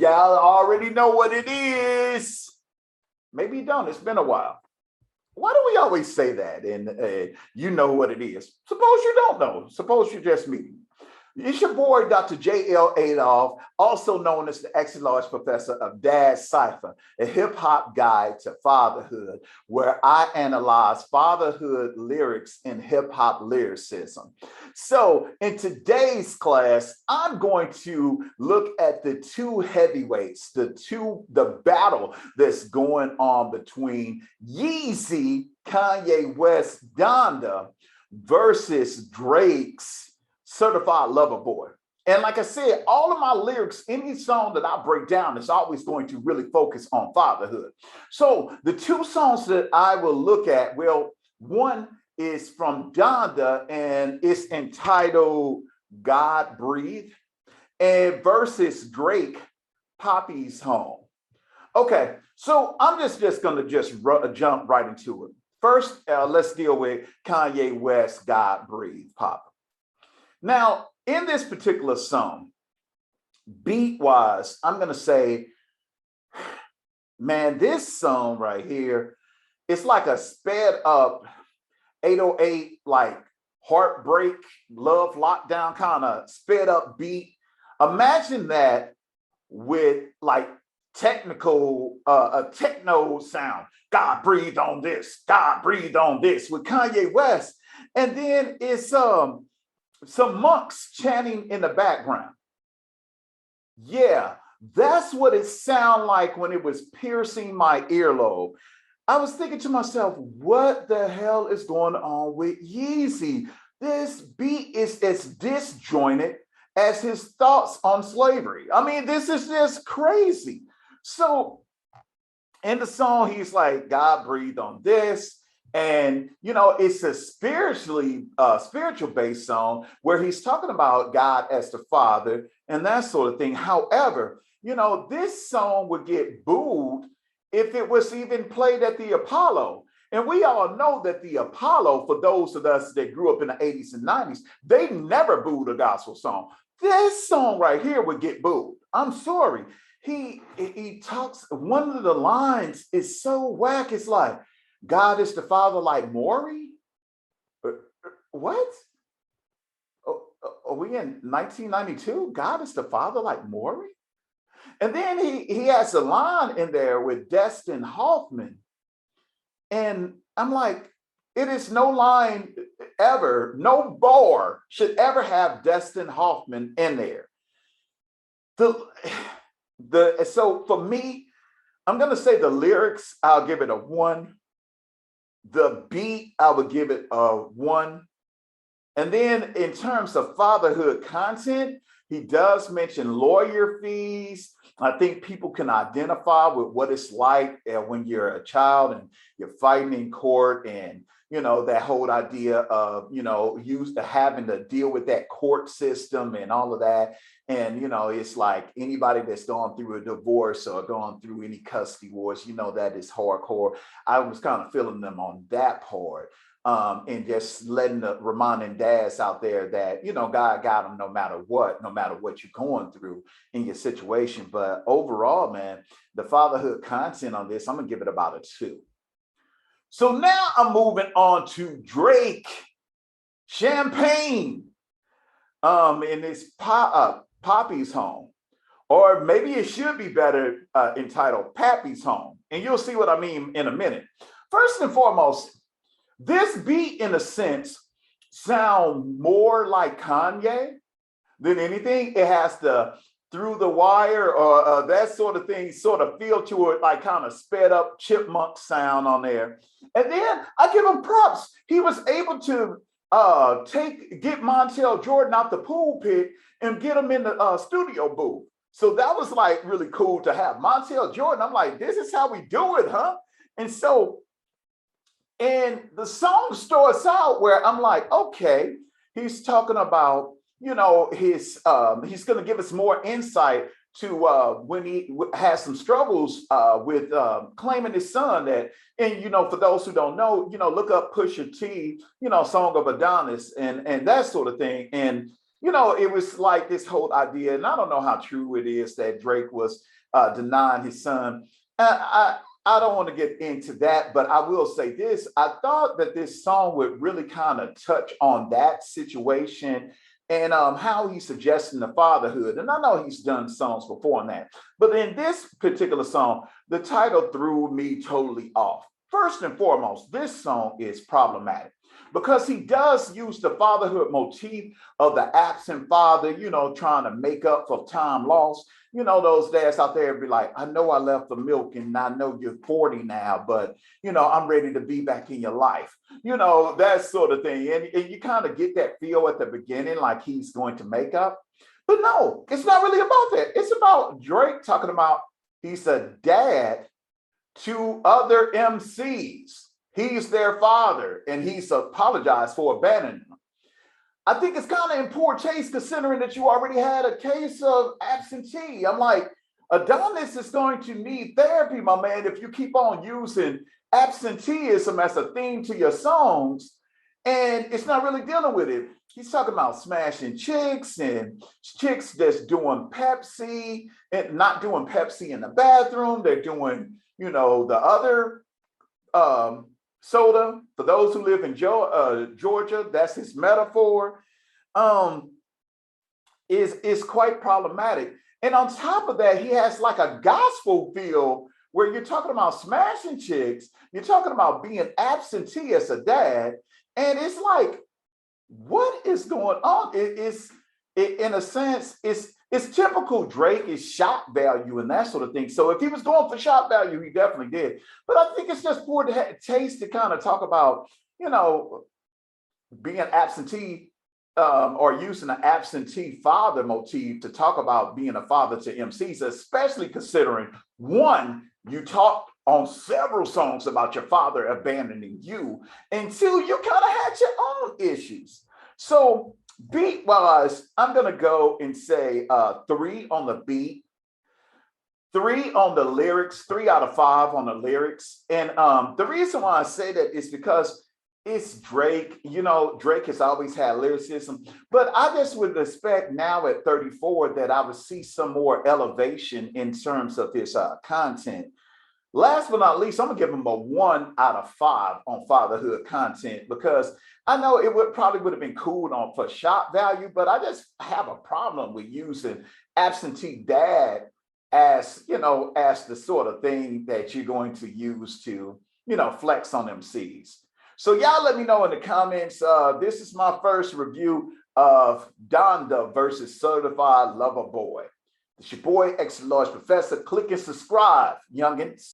Y'all already know what it is. Maybe you don't. It's been a while. Why do we always say that? And you know what it is. Suppose you don't know. Suppose you just meet. It's your boy, Dr. J.L. Adolph, also known as the extra large professor of Dad's Cypher, a hip hop guide to fatherhood, where I analyze fatherhood lyrics and hip hop lyricism. So, in today's class, I'm going to look at the two heavyweights, the battle that's going on between Yeezy, Kanye West, Donda versus Drake's Certified Lover Boy. And like I said, all of my lyrics, any song that I break down is always going to really focus on fatherhood. So the two songs that I will look at, well, one is from Donda and it's entitled God Breathe, and versus Drake, Papi's Home. Okay, so I'm just going to jump right into it. First, let's deal with Kanye West, God Breathe, Papa. Now, in this particular song, beat-wise, I'm going to say, man, this song right here, it's like a sped up 808, like heartbreak, love lockdown kind of sped up beat. Imagine that with like a techno sound. God breathed on this. God breathed on this with Kanye West. And then it's some monks chanting in the background. Yeah, that's what it sounded like when it was piercing my earlobe. I was thinking to myself, what the hell is going on with Yeezy? This beat is as disjointed as his thoughts on slavery. I mean, this is just crazy. So in the song, he's like, God breathed on this. And, you know, it's a spiritual based song where he's talking about God as the Father and that sort of thing. However, you know, this song would get booed if it was even played at the Apollo. And we all know that the Apollo, for those of us that grew up in the 80s and 90s, they never booed a gospel song. This song right here would get booed. I'm sorry. He talks, one of the lines is so whack. It's like, God is the Father like Maury? What? Are we in 1992? God is the Father like Maury? And then he has a line in there with Dustin Hoffman. And I'm like, it is no line ever, no bar should ever have Dustin Hoffman in there. So for me, I'm going to say the lyrics, I'll give it a 1. The beat, I would give it a 1. And then in terms of fatherhood content, he does mention lawyer fees. I think people can identify with what it's like when you're a child and you're fighting in court, and, you know, that whole idea of, you know, having to deal with that court system and all of that. And, you know, it's like anybody that's gone through a divorce or gone through any custody wars, you know, that is hardcore. I was kind of feeling them on that part. And just reminding dads out there that, you know, God got them no matter what you're going through in your situation. But overall, man, the fatherhood content on this, I'm going to give it about a 2. So now I'm moving on to Drake, Champagne, in this Papi's Home. Or maybe it should be better entitled Papi's Home. And you'll see what I mean in a minute. First and foremost, this beat, in a sense, sound more like Kanye than anything. It has the through the wire or that sort of thing, sort of feel to it, like kind of sped up chipmunk sound on there. And then I give him props. He was able to get Montel Jordan out the pulpit and get him in the studio booth. So that was like really cool to have Montel Jordan. I'm like, this is how we do it, huh? And so, and the song starts out where I'm like, okay, he's talking about, you know, he's going to give us more insight to when he has some struggles with claiming his son. That, and, you know, for those who don't know, you know, look up Pusha T, you know, Song of Adonis and that sort of thing. And, it was like this whole idea, and I don't know how true it is that Drake was denying his son. I don't want to get into that, but I will say this. I thought that this song would really kind of touch on that situation and how he's suggesting the fatherhood. And I know he's done songs before on that, but in this particular song, the title threw me totally off. First and foremost, this song is problematic because he does use the fatherhood motif of the absent father, trying to make up for time lost. Those dads out there be like, I know I left the milk and I know you're 40 now, but, I'm ready to be back in your life. That sort of thing. And you kind of get that feel at the beginning like he's going to make up. But no, it's not really about that. It's about Drake talking about he's a dad to other MCs. He's their father, and he's apologized for abandoning them. I think it's kind of in poor taste considering that you already had a case of absentee. I'm like, Adonis is going to need therapy, my man, if you keep on using absenteeism as a theme to your songs, and it's not really dealing with it. He's talking about smashing chicks and chicks that's doing Pepsi and not doing Pepsi in the bathroom. They're doing, the other soda. For those who live in Georgia, that's his metaphor. Is quite problematic. And on top of that, he has like a gospel feel where you're talking about smashing chicks, you're talking about being absentee as a dad, and it's like, what is going on? In a sense, it's typical Drake is shock value and that sort of thing. So if he was going for shock value, he definitely did. But I think it's just poor taste to kind of talk about, being absentee or using an absentee father motif to talk about being a father to MCs, especially considering one, you talked on several songs about your father abandoning you, and two, you kind of had your own issues. So beat wise, I'm going to go and say 3 on the beat, 3 on the lyrics, 3 out of 5 on the lyrics. And the reason why I say that is because it's Drake. Drake has always had lyricism, but I just would expect now at 34 that I would see some more elevation in terms of his content. Last but not least, I'm gonna give him a 1 out of 5 on fatherhood content because I know it probably would have been cool for shock value, but I just have a problem with using absentee dad as the sort of thing that you're going to use to flex on MCs. So y'all let me know in the comments. This is my first review of Donda versus Certified Lover Boy. It's your boy, Extra Large Professor. Click and subscribe, youngins.